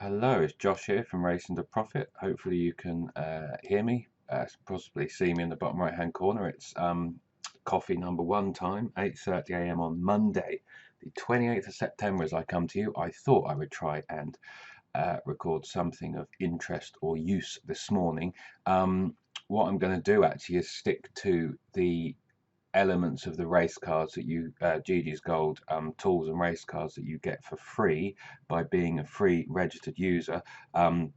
Hello, it's Josh here from Racing to Profit. Hopefully you can hear me, possibly see me in the bottom right hand corner. It's coffee number one time, 8:30 a.m. on Monday, the 28th of September as I come to you. I thought I would try and record something of interest or use this morning. What I'm going to do actually is stick to the elements of the race cards that you GG's Gold tools and race cards that you get for free by being a free registered user. um,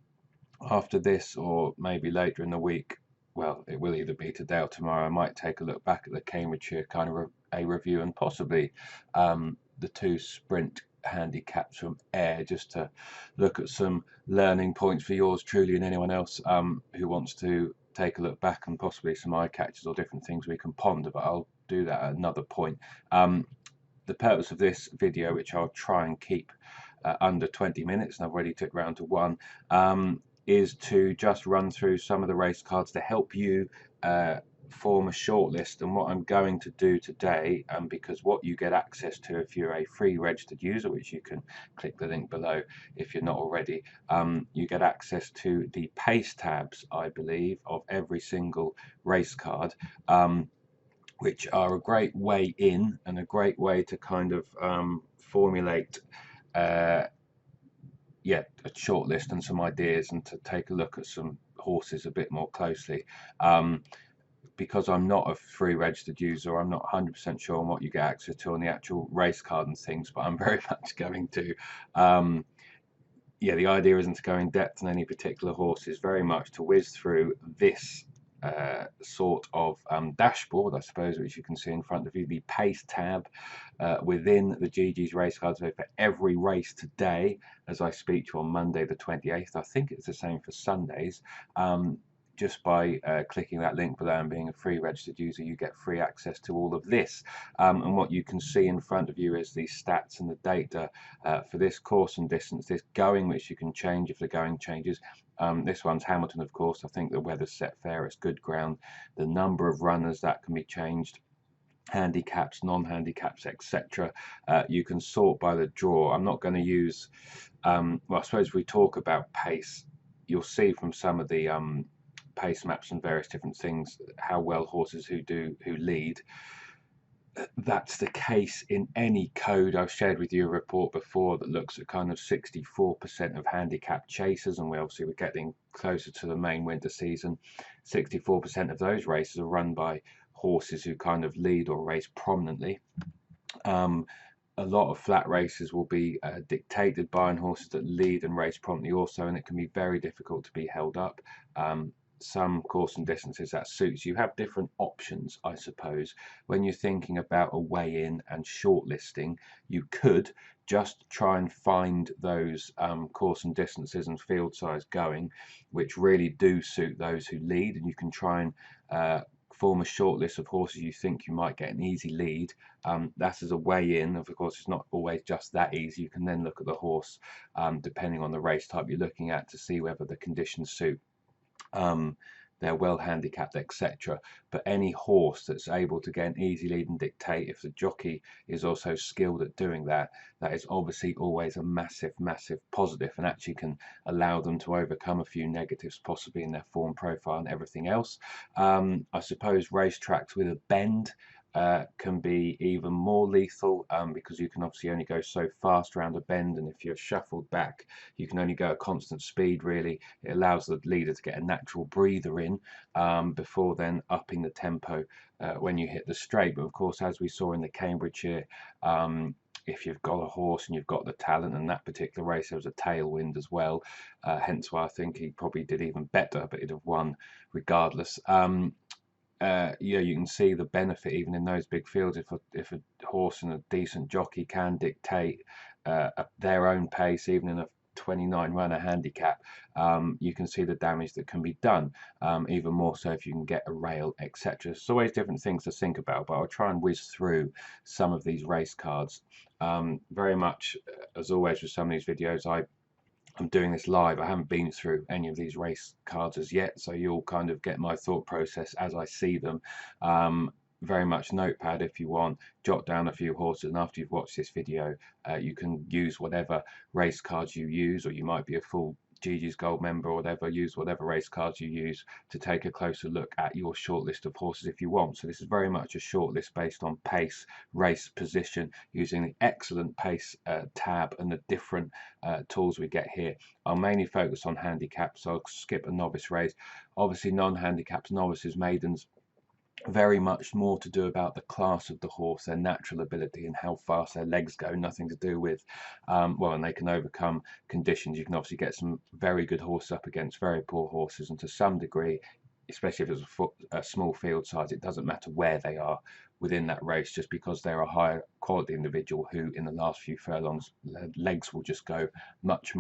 After this, or maybe later in the week, well, it will either be today or tomorrow, I might take a look back at the Cambridgeshire kind of a review, and possibly the two sprint handicaps from Air, just to look at some learning points for yours truly and anyone else who wants to take a look back, and possibly some eye catches or different things we can ponder, but I'll do that at another point. The purpose of this video, which I'll try and keep under 20 minutes, and I've already took round to one, is to just run through some of the race cards to help you form a shortlist. And what I'm going to do today, because what you get access to if you're a free registered user, which you can click the link below if you're not already, you get access to the pace tabs, I believe, of every single race card. Which are a great way in and a great way to kind of formulate uh, a short list and some ideas, and to take a look at some horses a bit more closely. Because I'm not a free registered user, I'm not 100% sure on what you get access to on the actual race card and things, but I'm very much going to the idea isn't to go in depth on any particular horses, very much to whiz through this sort of dashboard, I suppose, which you can see in front of you, the pace tab within the GG's race cards. So for every race today, as I speak to you on Monday the 28th, I think it's the same for Sundays. Just by clicking that link below and being a free registered user, you get free access to all of this. And what you can see in front of you is the stats and the data for this course and distance, this going, which you can change if the going changes. This one's Hamilton, of course. I think the weather's set fair, it's good ground. The number of runners, that can be changed. Handicaps, non-handicaps, etc. You can sort by the draw. I'm not going to use, well, I suppose if we talk about pace, you'll see from some of the pace maps and various different things how well horses who lead. That's the case in any code. I've shared with you a report before that looks at kind of 64% of handicap chasers, and we're getting closer to the main winter season. 64% of those races are run by horses who kind of lead or race prominently. A lot of flat races will be dictated by horses that lead and race prominently also, and it can be very difficult to be held up. Some course and distances that suits you have different options, I suppose. When you're thinking about a weigh in and shortlisting, you could just try and find those course and distances and field size going which really do suit those who lead, and you can try and form a short list of horses you think you might get an easy lead. That is a way in. Of course, it's not always just that easy. You can then look at the horse depending on the race type you're looking at to see whether the conditions suit. They're well handicapped, etc. But any horse that's able to get an easy lead and dictate, if the jockey is also skilled at doing that, that is obviously always a massive, massive positive, and actually can allow them to overcome a few negatives, possibly in their form profile and everything else. I suppose racetracks with a bend can be even more lethal, because you can obviously only go so fast around a bend, and if you're shuffled back you can only go at constant speed really. It allows the leader to get a natural breather in before then upping the tempo when you hit the straight. But of course, as we saw in the Cambridgeshire, if you've got a horse and you've got the talent, and that particular race there was a tailwind as well, hence why I think he probably did even better, but he'd have won regardless. You can see the benefit even in those big fields. If a horse and a decent jockey can dictate their own pace, even in a 29 runner handicap, you can see the damage that can be done, even more so if you can get a rail, etc. There's always different things to think about, but I'll try and whiz through some of these race cards. Very much as always with some of these videos, I'm doing this live. I haven't been through any of these race cards as yet, so you'll kind of get my thought process as I see them. very much notepad if you want, jot down a few horses, and after you've watched this video, you can use whatever race cards you use, or you might be a full GG's Gold member or whatever, use whatever race cards you use to take a closer look at your short list of horses if you want. So this is very much a short list based on pace, race, position, using the excellent pace tab and the different tools we get here. I'll mainly focus on handicaps, so I'll skip a novice race. Obviously non-handicaps, novices, maidens, very much more to do about the class of the horse, their natural ability and how fast their legs go, nothing to do with well, and they can overcome conditions. You can obviously get some very good horses up against very poor horses, and to some degree, especially if it's a small field size, it doesn't matter where they are within that race, just because they're a higher quality individual who in the last few furlongs legs will just go much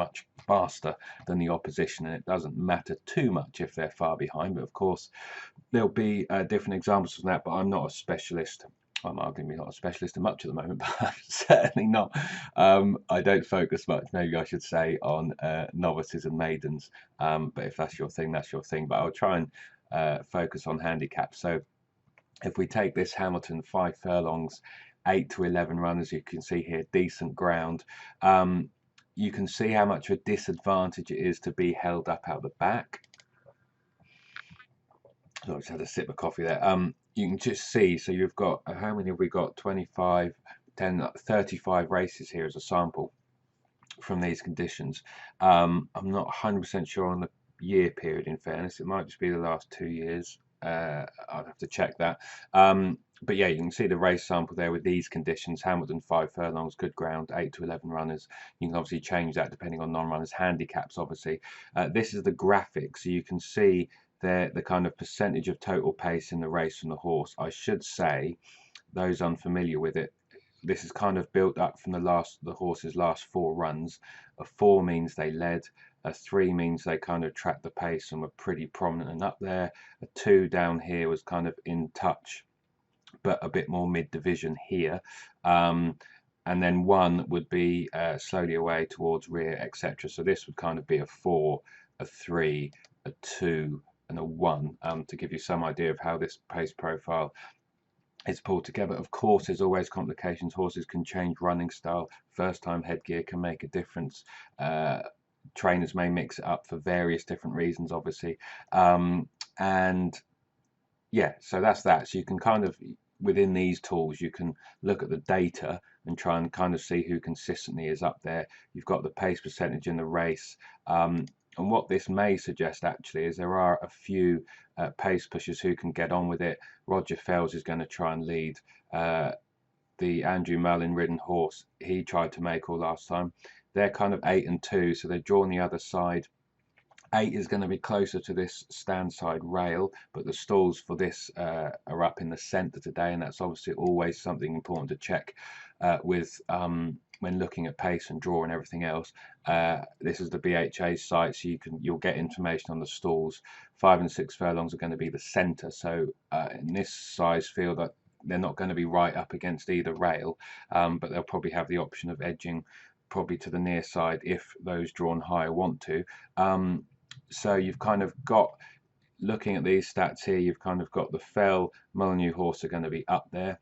faster than the opposition, and it doesn't matter too much if they're far behind. But of course there'll be different examples of that, but I'm not a specialist. I'm arguably not a specialist in much at the moment, but I'm certainly not. I don't focus much, maybe I should say, on novices and maidens. But if that's your thing, that's your thing. But I'll try and focus on handicaps. So if we take this Hamilton 5 furlongs, 8 to 11 runners, you can see here, decent ground. You can see how much of a disadvantage it is to be held up out the back. So I just had a sip of coffee there. You can just see, so you've got, how many have we got? 25, 10, 35 races here as a sample from these conditions. I'm not 100% sure on the year period, in fairness. It might just be the last 2 years. I'd have to check that. But yeah, you can see the race sample there with these conditions. Hamilton 5 furlongs, good ground, 8 to 11 runners. You can obviously change that depending on non-runners, handicaps obviously. This is the graphic, so you can see the kind of percentage of total pace in the race from the horse. I should say, those unfamiliar with it, this is kind of built up from the horse's last 4 runs. A 4 means they led, a 3 means they kind of tracked the pace and were pretty prominent and up there. A 2 down here was kind of in touch, but a bit more mid-division here. And then 1 would be slowly away towards rear, etc. So this would kind of be a 4, a 3, a 2, and a 1, to give you some idea of how this pace profile is pulled together. Of course, there's always complications. Horses can change running style. First time headgear can make a difference. Trainers may mix it up for various different reasons, obviously. And yeah, so that's that. So you can kind of, within these tools, you can look at the data and try and kind of see who consistently is up there. You've got the pace percentage in the race. And what this may suggest actually is there are a few pace pushers who can get on with it. Roger Fels is going to try and lead. The Andrew Mullin ridden horse, he tried to make all last time. They're kind of 8 and 2, so they're drawn the other side. 8 is going to be closer to this stand side rail, but the stalls for this are up in the centre today, and that's obviously always something important to check with when looking at pace and draw and everything else. This is the BHA site, so you'll get information on the stalls. 5 and 6 furlongs are going to be the centre, so in this size field they're not going to be right up against either rail, but they'll probably have the option of edging probably to the near side if those drawn higher want to. So you've kind of got, looking at these stats here, you've kind of got the Fell, Molyneux horse are going to be up there,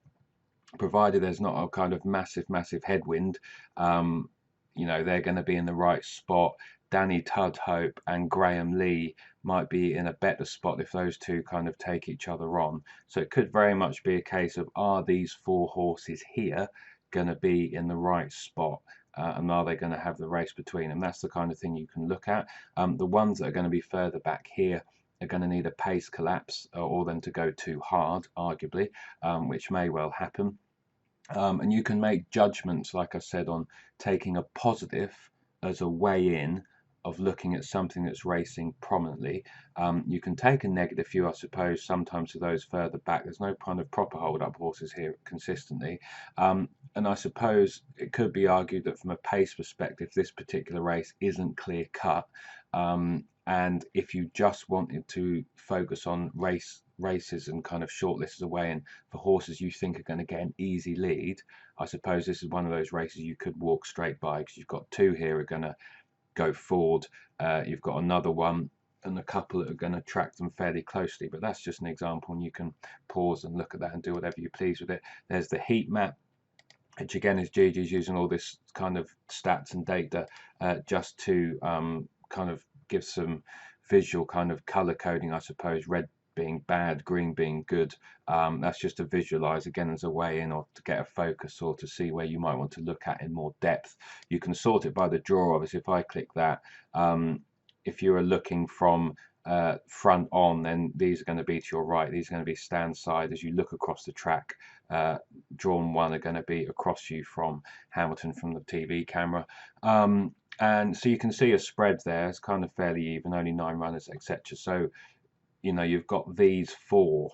provided there's not a kind of massive headwind. You know, they're going to be in the right spot. Danny Tudhope and Graham Lee might be in a better spot if those two kind of take each other on. So it could very much be a case of, are these 4 horses here going to be in the right spot? And are they going to have the race between them? That's the kind of thing you can look at. The ones that are going to be further back here are going to need a pace collapse or them to go too hard, arguably, which may well happen. And you can make judgments, like I said, on taking a positive as a way in of looking at something that's racing prominently. You can take a negative view, I suppose, sometimes to those further back. There's no kind of proper hold-up horses here consistently. And I suppose it could be argued that from a pace perspective, this particular race isn't clear-cut. And if you just wanted to focus on races and kind of shortlists away and for horses you think are going to get an easy lead, I suppose this is one of those races you could walk straight by, because you've got 2 here are going to go forward. You've got another one and a couple that are going to track them fairly closely, but that's just an example, and you can pause and look at that and do whatever you please with it. There's the heat map, which again is Gigi's using all this kind of stats and data just to kind of give some visual kind of color coding, I suppose. Red being bad, green being good. That's just to visualize, again, as a way in or to get a focus or to see where you might want to look at in more depth. You can sort it by the draw. Obviously, if I click that, if you are looking from front on, then these are going to be to your right, these are going to be stand side. As you look across the track, drawn one are going to be across you from Hamilton from the TV camera. And so you can see a spread there. It's kind of fairly even, only 9 runners, etc. So, you know, you've got these 4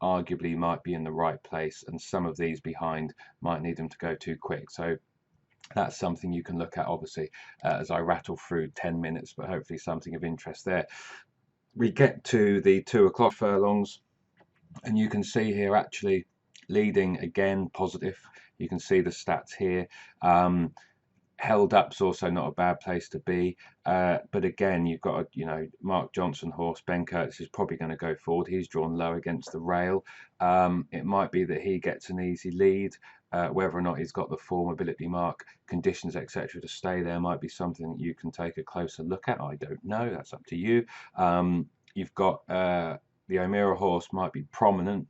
arguably might be in the right place, and some of these behind might need them to go too quick. So that's something you can look at, obviously, as I rattle through 10 minutes, but hopefully something of interest there. We get to the 2 o'clock furlongs, and you can see here actually leading again positive. You can see the stats here. Held up's also not a bad place to be, but again, you've got a, you know, Mark Johnson horse. Ben Curtis is probably going to go forward. He's drawn low against the rail. It might be that he gets an easy lead. Whether or not he's got the full mobility mark, conditions, etc., to stay there might be something that you can take a closer look at. I don't know. That's up to you. You've got the O'Meara horse might be prominent.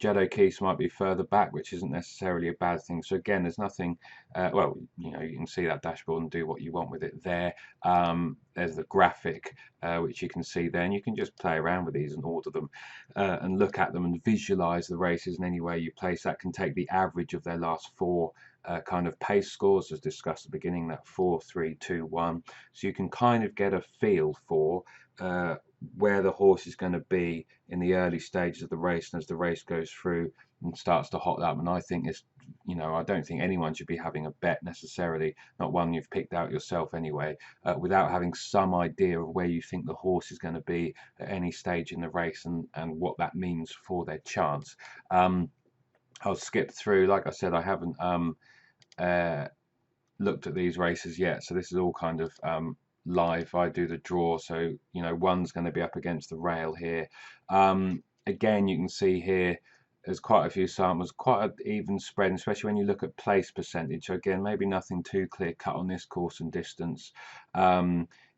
Jed O'Keefe might be further back, which isn't necessarily a bad thing. So again, there's nothing, well, you know, you can see that dashboard and do what you want with it there. There's the graphic, which you can see there, and you can just play around with these and order them and look at them and visualize the races in any way you place. That can take the average of their last 4 kind of pace scores, as discussed at the beginning, that 4, 3, 2, 1. So you can kind of get a feel for where the horse is going to be in the early stages of the race, and as the race goes through and starts to hot up. And I think it's, you know, I don't think anyone should be having a bet necessarily, not one you've picked out yourself anyway, without having some idea of where you think the horse is going to be at any stage in the race, and what that means for their chance. I'll skip through. Like I said, I haven't looked at these races yet, so this is all kind of live. I do the draw, so you know, one's going to be up against the rail here. Again, you can see here there's quite a few samples, quite an even spread, especially when you look at place percentage. So again, maybe nothing too clear cut on this course and distance.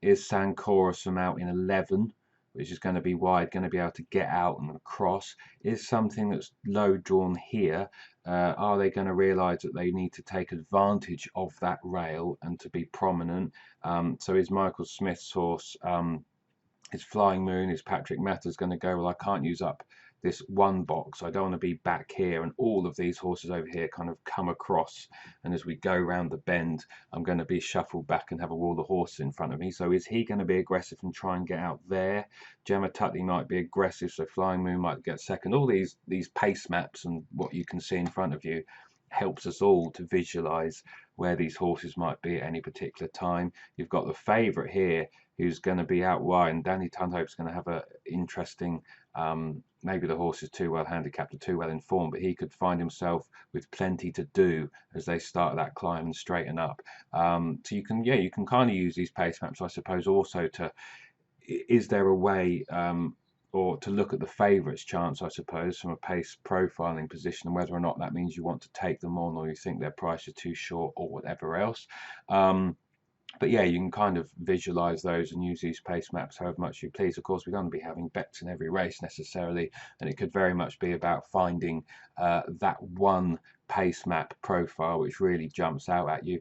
Is Sancora from out in 11, which is going to be wide, going to be able to get out and across? Is something that's low drawn here? Are they going to realise that they need to take advantage of that rail and to be prominent? So is Michael Smith's horse, his Flying Moon, is Patrick Matters going to go, well, I can't use up this one box, I don't want to be back here, and all of these horses over here kind of come across, and as we go around the bend, I'm going to be shuffled back and have a wall of horses in front of me. So is he going to be aggressive and try and get out there? Gemma Tutley might be aggressive, so Flying Moon might get second. All these pace maps and what you can see in front of you helps us all to visualize where these horses might be at any particular time. You've got the favourite here who's going to be out wide, and Danny Tunhope's going to have an interesting, maybe the horse is too well handicapped or too well informed, but he could find himself with plenty to do as they start that climb and straighten up. So you can, yeah, you can kind of use these pace maps, I suppose, also to, is there a way or to look at the favourites' chance, I suppose, from a pace profiling position, and whether or not that means you want to take them on, or you think their price is too short, or whatever else. But yeah, you can kind of visualize those and use these pace maps however much you please. Of course, we don't be having bets in every race necessarily, and it could very much be about finding that one pace map profile which really jumps out at you.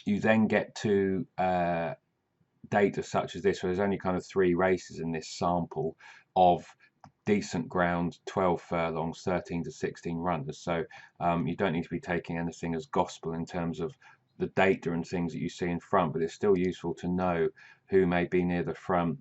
You then get to data such as this, where there's only kind of 3 races in this sample of decent ground, 12 furlongs, 13 to 16 runners. So you don't need to be taking anything as gospel in terms of the data and things that you see in front, but it's still useful to know who may be near the front,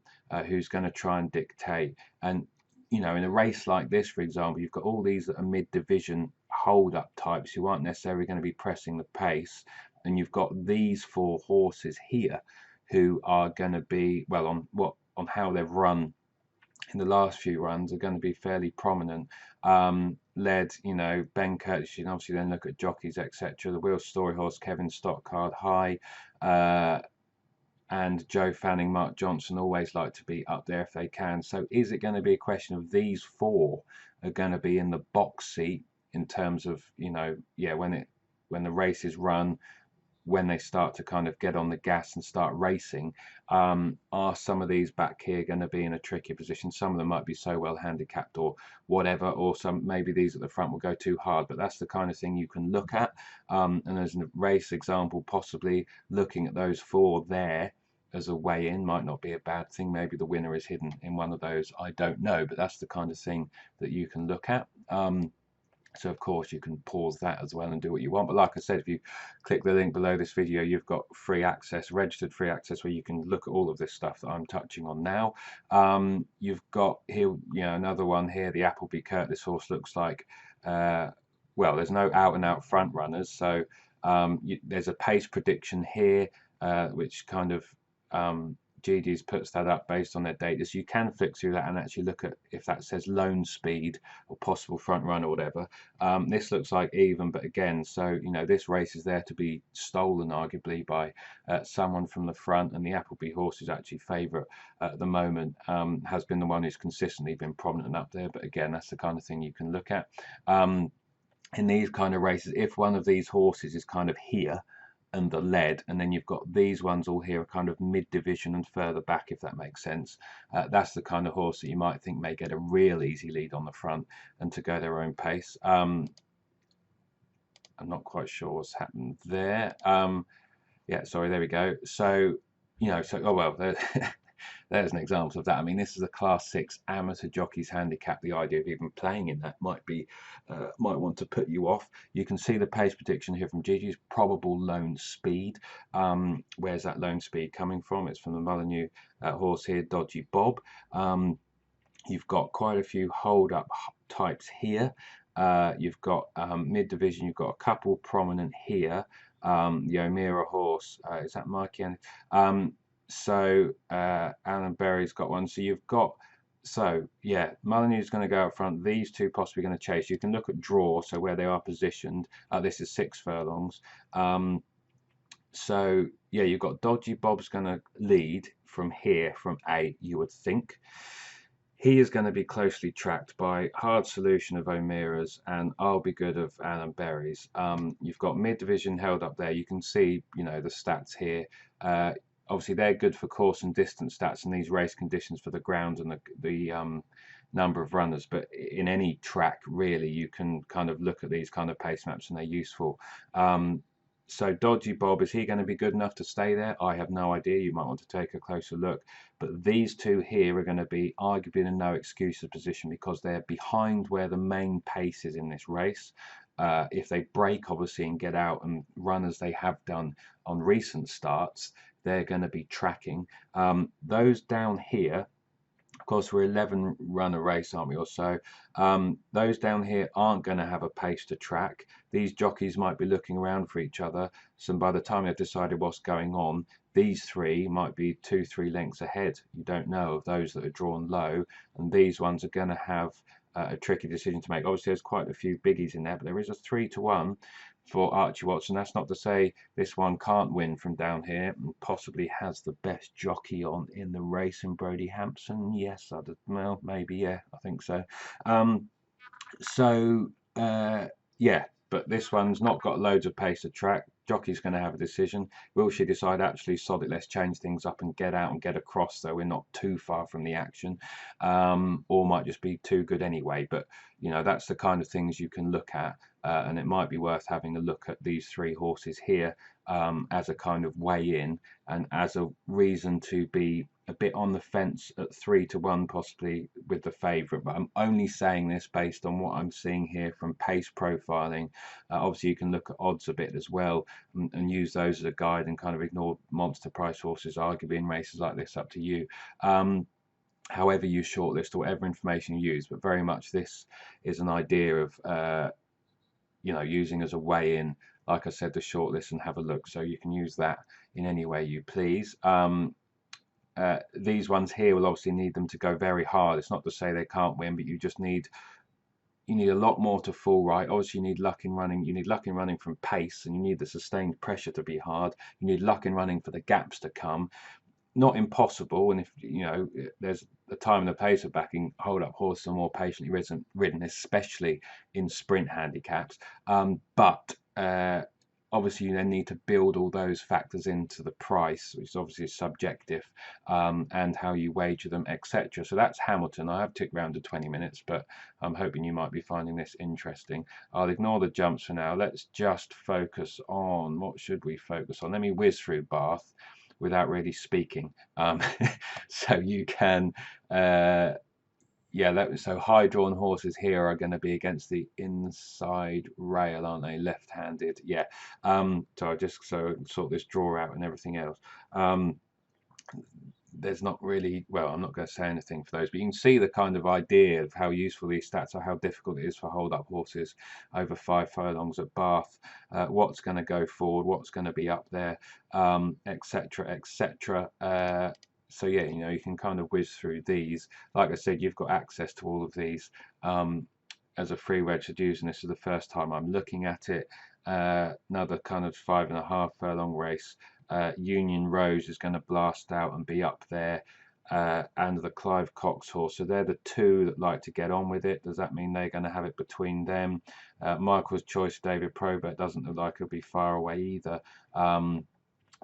who's going to try and dictate. And you know, in a race like this, for example, you've got all these that are mid-division hold-up types who aren't necessarily going to be pressing the pace, and you've got these 4 horses here who are going to be, well, on how they've run in the last few runs, are going to be fairly prominent. Led, you know, Ben Curtis. You can obviously then look at jockeys, etc. The Will Story horse, Kevin Stockard, High, and Joe Fanning, Mark Johnson always like to be up there if they can. So is it going to be a question of these four are going to be in the box seat in terms of, you know, yeah, when the race is run, when they start to kind of get on the gas and start racing, are some of these back here going to be in a tricky position? Some of them might be so well handicapped or whatever, or some maybe these at the front will go too hard, but that's the kind of thing you can look at. And as a race example, possibly looking at those four there as a way in might not be a bad thing. Maybe the winner is hidden in one of those, I don't know, but that's the kind of thing that you can look at. So of course you can pause that as well and do what you want. But like I said, if you click the link below this video, you've got free access, registered free access, where you can look at all of this stuff that I'm touching on now. You've got here, you know, another one here, the Appleby Kurt. This horse looks like, well, there's no out and out front runners. So there's a pace prediction here, which kind of GD's puts that up based on their data, so you can flick through that and actually look at if that says lone speed or possible front run or whatever. This looks like even, but again, so you know, this race is there to be stolen arguably by someone from the front, and the Appleby horse is actually favourite at the moment, has been the one who's consistently been prominent up there. But again, that's the kind of thing you can look at in these kind of races. If one of these horses is kind of here and the lead, and then you've got these ones all here kind of mid-division and further back, if that makes sense, that's the kind of horse that you might think may get a real easy lead on the front and to go their own pace. I'm not quite sure what's happened there. Yeah, sorry, there we go. So, you know, so, oh well, there's an example of that. I mean, this is a Class 6 amateur jockey's handicap. The idea of even playing in that might want to put you off. You can see the pace prediction here from Gigi's probable lone speed. Where's that lone speed coming from? It's from the Molyneux horse here, Dodgy Bob. You've got quite a few hold-up types here. You've got mid-division. You've got a couple prominent here. The O'Meara horse, is that Mikey? So Alan Berry's got one. So you've got, so yeah, Molyneux's going to go up front. These two possibly going to chase. You can look at draw, so where they are positioned. This is 6 furlongs. So yeah, you've got Dodgy Bob's going to lead from here, from 8, you would think. He is going to be closely tracked by Hard Solution of O'Meara's and I'll Be Good of Alan Berry's. You've got mid-division held up there. You can see, you know, the stats here. Obviously, they're good for course and distance stats and these race conditions for the ground and the number of runners. But in any track, really, you can kind of look at these kind of pace maps and they're useful. So Dodgy Bob, is he going to be good enough to stay there? I have no idea. You might want to take a closer look. But these two here are going to be arguably in a no excuses position because they're behind where the main pace is in this race. If they break, obviously, and get out and run as they have done on recent starts, they're going to be tracking. Those down here, of course, we're 11 runner race, aren't we, or so? Those down here aren't going to have a pace to track. These jockeys might be looking around for each other. So by the time they've decided what's going on, these three might be 2-3 lengths ahead. You don't know of those that are drawn low. And these ones are going to have a tricky decision to make. Obviously, there's quite a few biggies in there, but there is a 3-1 for Archie Watson. That's not to say this one can't win from down here and possibly has the best jockey on in the race in Brody Hampson. Yes, well, maybe, yeah, I think so. Yeah, but this one's not got loads of pace to track. Jockey's going to have a decision. Will she decide, actually, sod it, let's change things up and get out and get across, so we're not too far from the action, or might just be too good anyway. But, you know, that's the kind of things you can look at, and it might be worth having a look at these 3 horses here as a kind of way in and as a reason to be a bit on the fence at 3-1 possibly with the favourite. But I'm only saying this based on what I'm seeing here from pace profiling. Obviously you can look at odds a bit as well and use those as a guide and kind of ignore monster price horses arguably in races like this, up to you. However you shortlist or whatever information you use, but very much this is an idea of you know, using as a way in, like I said, the shortlist and have a look. So you can use that in any way you please. These ones here will obviously need them to go very hard. It's not to say they can't win, but you just need a lot more to fall right. Obviously you need luck in running. You need luck in running from pace, and you need the sustained pressure to be hard. You need luck in running for the gaps to come. not impossible, and if you know there's the time and the pace of backing hold up horses are more patiently ridden, especially in sprint handicaps. But obviously you then need to build all those factors into the price, which obviously is subjective, and how you wager them, etc. So that's Hamilton. I have ticked round to 20 minutes, but I'm hoping you might be finding this interesting. I'll ignore the jumps for now. Let's just focus on, what should we focus on? Let me whiz through Bath without really speaking. So you can yeah, so high drawn horses here are going to be against the inside rail, aren't they? Left-handed, yeah. So I just sort this draw out and everything else. There's not really, well, I'm not going to say anything for those, but you can see the kind of idea of how useful these stats are, how difficult it is for hold-up horses over 5 furlongs at Bath, what's going to go forward, what's going to be up there, etc., etc. So yeah, you know, you can kind of whiz through these. Like I said, you've got access to all of these as a free registered user, and this is the first time I'm looking at it. Another kind of 5.5 furlong race. Union Rose is going to blast out and be up there, and the Clive Cox horse. So they're the two that like to get on with it. Does that mean they're going to have it between them? Michael's Choice, David Probert, doesn't look like he'll be far away either.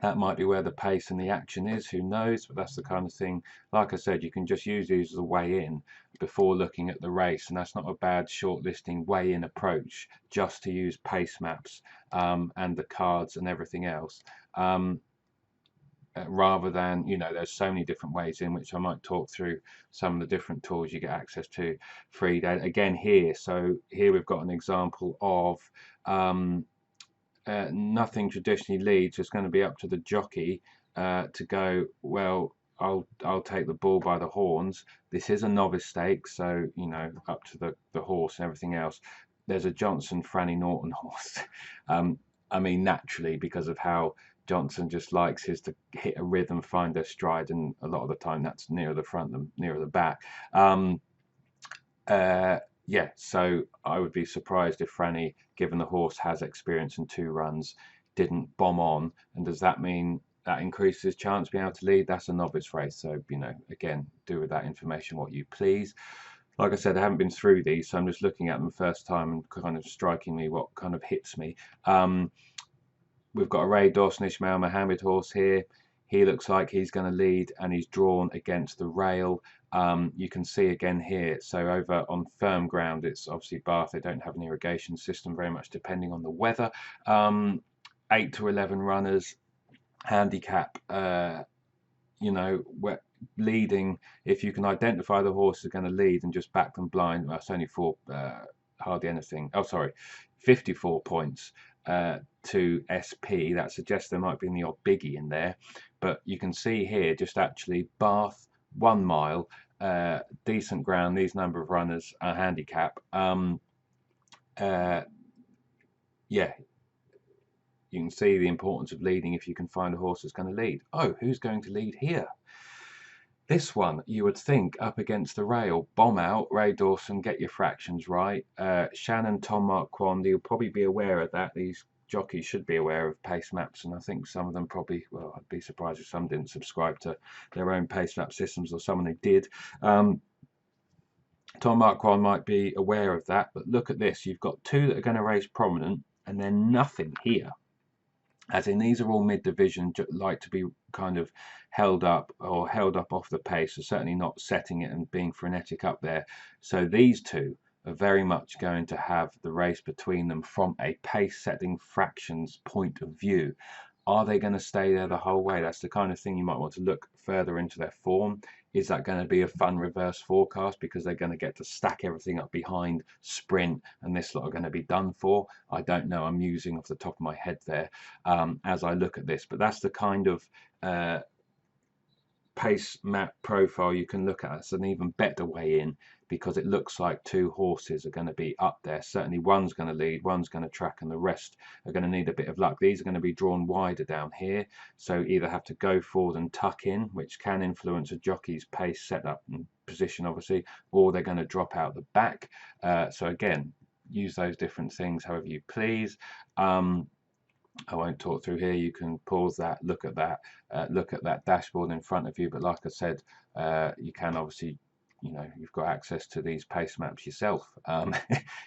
That might be where the pace and the action is, who knows, but that's the kind of thing, like I said, you can just use these as a way in before looking at the race, and that's not a bad shortlisting way in approach, just to use pace maps and the cards and everything else. Rather than, you know, there's so many different ways in, which I might talk through some of the different tools you get access to free data again here. So here we've got an example of nothing traditionally leads. It's going to be up to the jockey to go, well, I'll take the bull by the horns. This is a novice stakes, so you know, up to the horse and everything else. There's a Johnson Franny Norton horse. I mean, naturally, because of how Johnson just likes his to hit a rhythm, find their stride, and a lot of the time that's nearer the front than nearer the back. Yeah, so I would be surprised if Franny, given the horse has experience in 2 runs, didn't bomb on. And does that mean that increases his chance of being able to lead? That's a novice race, so you know, again, do with that information what you please. Like I said, I haven't been through these, so I'm just looking at them first time and kind of striking me what kind of hits me. We've got a Ray Dawson Ismail Mohammed horse here. He looks like he's going to lead, and he's drawn against the rail. You can see again here, so over on firm ground, it's obviously Bath. They don't have an irrigation system, very much depending on the weather. 8 to 11 runners, handicap, you know, leading. If you can identify the horse is going to lead and just back them blind, well, it's only for hardly anything. Oh, sorry, 54 points to SP. That suggests there might be the odd biggie in there, but you can see here just actually Bath 1 mile, decent ground. These number of runners are handicap. Yeah, you can see the importance of leading if you can find a horse that's going to lead. Oh, who's going to lead here? This one, you would think, up against the rail, bomb out, Ray Dawson, get your fractions right. Shannon, Tom Marquand, you'll probably be aware of that. These jockeys should be aware of pace maps, and I think some of them probably, well, I'd be surprised if some didn't subscribe to their own pace map systems, or some they did. Tom Marquand might be aware of that, but look at this. You've got 2 that are going to race prominent, and then nothing here. As in, these are all mid-division, like to be kind of held up off the pace, so certainly not setting it and being frenetic up there. So these 2 are very much going to have the race between them from a pace-setting fractions point of view. Are they going to stay there the whole way? That's the kind of thing you might want to look further into their form. Is that going to be a fun reverse forecast because they're going to get to stack everything up behind sprint and this lot are going to be done for? I don't know. I'm using off the top of my head there as I look at this, but that's the kind of pace map profile you can look at. It's an even better way in because it looks like 2 horses are going to be up there. Certainly one's going to lead, one's going to track, and the rest are going to need a bit of luck. These are going to be drawn wider down here, so either have to go forward and tuck in, which can influence a jockey's pace setup and position obviously, or they're going to drop out the back. So again, use those different things however you please. I won't talk through here. You can pause that, look at that dashboard in front of you. But like I said, you can obviously, you've got access to these pace maps yourself,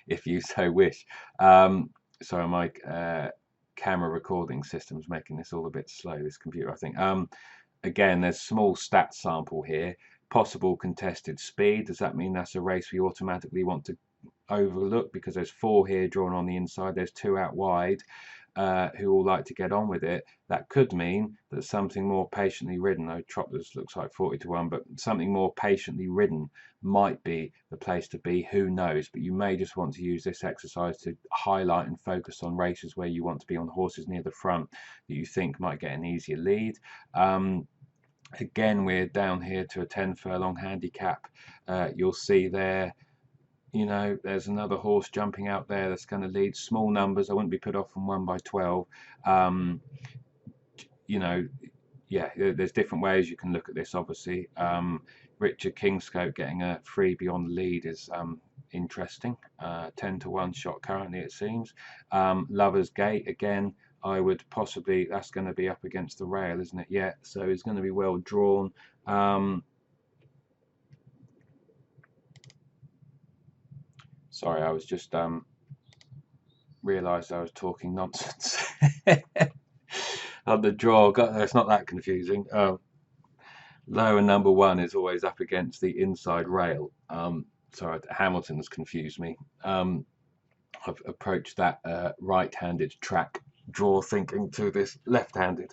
if you so wish. Sorry, my camera recording system's making this all a bit slow, this computer, I think. Again, there's small stat sample here. Possible contested speed. Does that mean that's a race we automatically want to overlook? Because there's 4 here drawn on the inside, there's 2 out wide, who all like to get on with it. That could mean that something more patiently ridden, though Trotters looks like 40-1, but something more patiently ridden might be the place to be. Who knows? But you may just want to use this exercise to highlight and focus on races where you want to be on horses near the front that you think might get an easier lead. Again, we're down here to a 10 furlong handicap. You'll see there, there's another horse jumping out there that's going to lead. Small numbers. I wouldn't be put off from 1 by 12. Yeah, there's different ways you can look at this, obviously. Richard Kingscote getting a freebie on the lead is interesting. 10-1 shot currently, it seems. Lover's Gate, again, I would possibly, that's going to be up against the rail, isn't it? Yeah, so it's going to be well drawn. Sorry, I was just realised I was talking nonsense on the draw. It's not that confusing. Lower number 1 is always up against the inside rail. Sorry, Hamilton has confused me. I've approached that right-handed track draw thinking to this left-handed,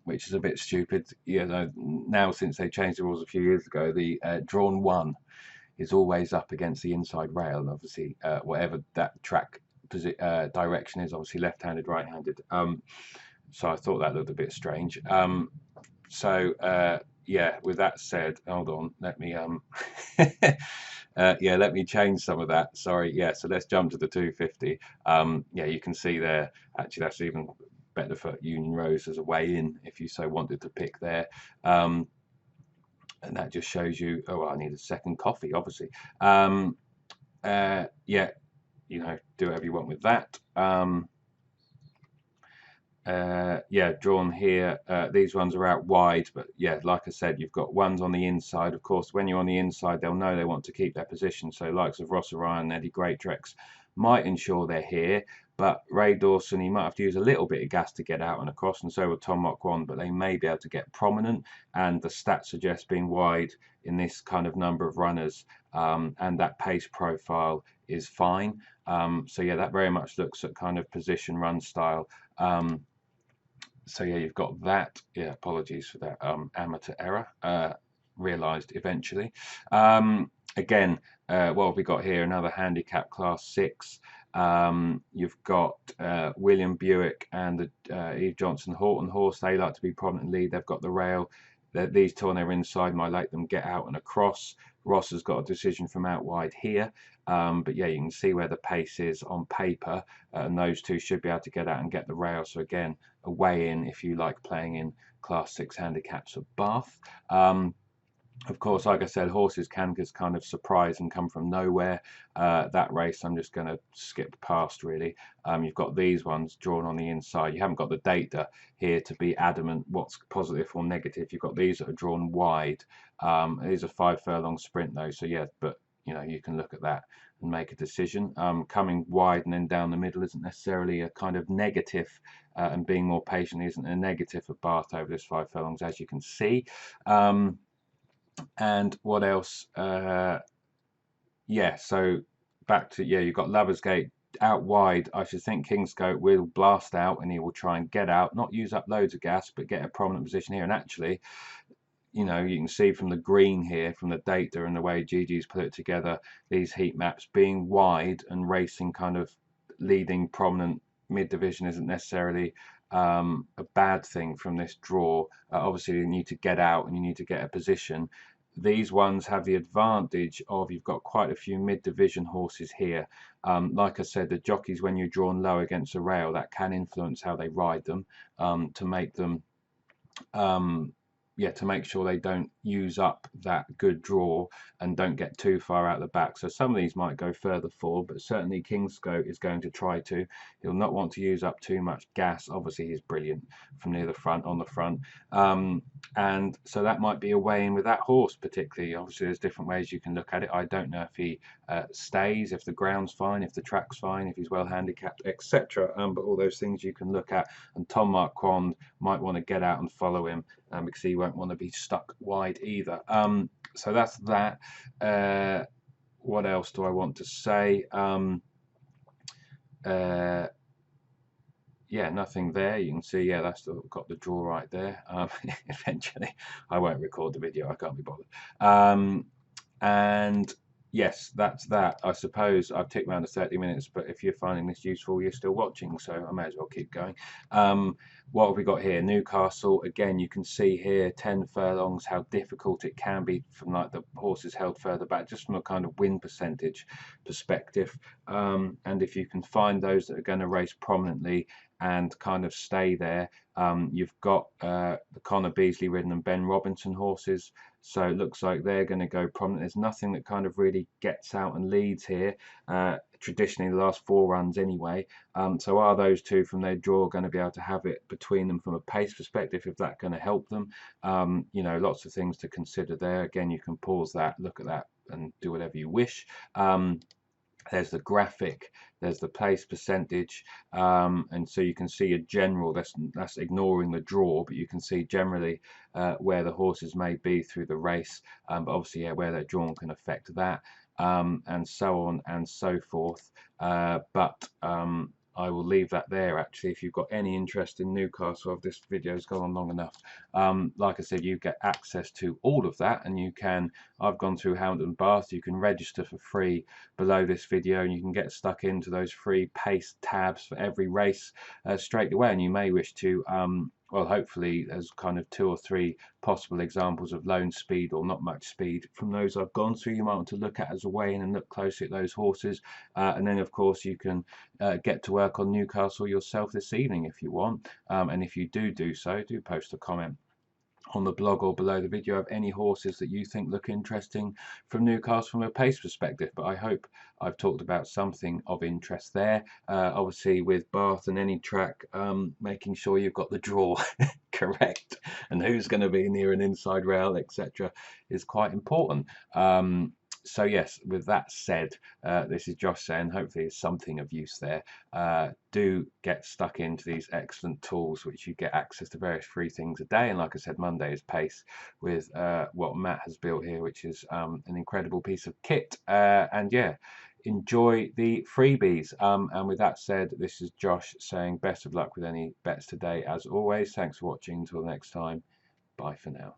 which is a bit stupid. Now since they changed the rules a few years ago, the drawn 1 is always up against the inside rail, and obviously whatever that track direction is, obviously left-handed, right-handed. So I thought that looked a bit strange. Yeah, with that said, hold on, let me let me change some of that. Sorry, yeah, so let's jump to the 250. Yeah, you can see there, actually that's even better for Union Rose as a way in if you so wanted to pick there. And that just shows you, oh, I need a second coffee, obviously. Yeah, do whatever you want with that. Yeah, drawn here. These ones are out wide, but yeah, like I said, you've got ones on the inside. Of course, when you're on the inside, they'll know they want to keep their position. So likes of Ross Orion, Eddie Greatrex might ensure they're here, but Ray Dawson, he might have to use a little bit of gas to get out and across, and so will Tom Mokwon, but they may be able to get prominent, and the stats suggest being wide in this kind of number of runners, and that pace profile is fine. So yeah, that very much looks at kind of position run style. So yeah, you've got that. Yeah, apologies for that amateur error. Realised eventually. Again, what have we got here? Another handicap class 6. You've got William Buick and the Eve Johnson Horton horse. They like to be prominent lead. They've got the rail. These two on their inside might let them get out and across. Ross has got a decision from out wide here. But yeah, you can see where the pace is on paper, and those two should be able to get out and get the rail. So again, a way in if you like playing in class 6 handicaps of Bath. Of course, like I said, horses can just kind of surprise and come from nowhere. That race I'm just going to skip past, really. You've got these ones drawn on the inside. You haven't got the data here to be adamant what's positive or negative. You've got these that are drawn wide. It is a 5 furlong sprint, though, so yeah, but you can look at that and make a decision. Coming wide and then down the middle isn't necessarily a kind of negative, and being more patient isn't a negative for Bath over this 5 furlongs, as you can see. And what else? Yeah, so back to, yeah, you've got Lover's Gate out wide. I should think Kingscote will blast out and he will try and get out, not use up loads of gas, but get a prominent position here. And actually, you can see from the green here, from the data and the way Gigi's put it together, these heat maps being wide and racing kind of leading prominent mid-division isn't necessarily a bad thing from this draw. Obviously, you need to get out and you need to get a position. These ones have the advantage of you've got quite a few mid-division horses here. Like I said, the jockeys, when you're drawn low against a rail, that can influence how they ride them, to make them yeah, to make sure they don't use up that good draw and don't get too far out the back. So some of these might go further forward, but certainly Kingscote is going to try to. He'll not want to use up too much gas. Obviously, he's brilliant from near the front, on the front. And so that might be a way in with that horse particularly. Obviously, there's different ways you can look at it. I don't know if he stays, if the ground's fine, if the track's fine, if he's well handicapped, etc. But all those things you can look at. And Tom Marquand might want to get out and follow him, because he won't want to be stuck wide either. So that's that. What else do I want to say? Yeah, nothing there. You can see, yeah, that's got the draw right there. Eventually, I won't record the video. I can't be bothered. And yes, that's that. I suppose I've ticked around to 30 minutes, but if you're finding this useful, you're still watching, so I may as well keep going. What have we got here? Newcastle, again, you can see here 10 furlongs, how difficult it can be from like the horses held further back, just from a kind of win percentage perspective. And if you can find those that are going to race prominently and kind of stay there, you've got the Connor Beasley ridden and Ben Robinson horses. So it looks like they're going to go prominent. There's nothing that kind of really gets out and leads here. Traditionally, the last 4 runs anyway. So are those two from their draw going to be able to have it between them from a pace perspective? If that's going to help them, you know, lots of things to consider there. Again, you can pause that, look at that, and do whatever you wish. There's the graphic, there's the place percentage, and so you can see a general, that's ignoring the draw, but you can see generally where the horses may be through the race, but obviously, yeah, where they're drawn can affect that, and so on and so forth. But I will leave that there. Actually, if you've got any interest in Newcastle, if this video has gone on long enough, like I said, you get access to all of that, and you can, I've gone through Hound and Bath, you can register for free below this video, and you can get stuck into those free pace tabs for every race straight away. And you may wish to, well, hopefully there's kind of 2 or 3 possible examples of lone speed or not much speed from those I've gone through. You might want to look at as a way in and look closely at those horses, and then of course you can get to work on Newcastle yourself this evening if you want, and if you do so, do post a comment on the blog or below the video of any horses that you think look interesting from Newcastle from a pace perspective. But I hope I've talked about something of interest there. Obviously with Bath and any track, making sure you've got the draw correct and who's going to be near an inside rail, etc., is quite important. So yes, with that said, this is Josh saying hopefully it's something of use there. Do get stuck into these excellent tools, which you get access to various free things a day. And like I said, Monday is pace with what Matt has built here, which is an incredible piece of kit. And yeah, enjoy the freebies. And with that said, this is Josh saying best of luck with any bets today. As always, thanks for watching. Until next time, bye for now.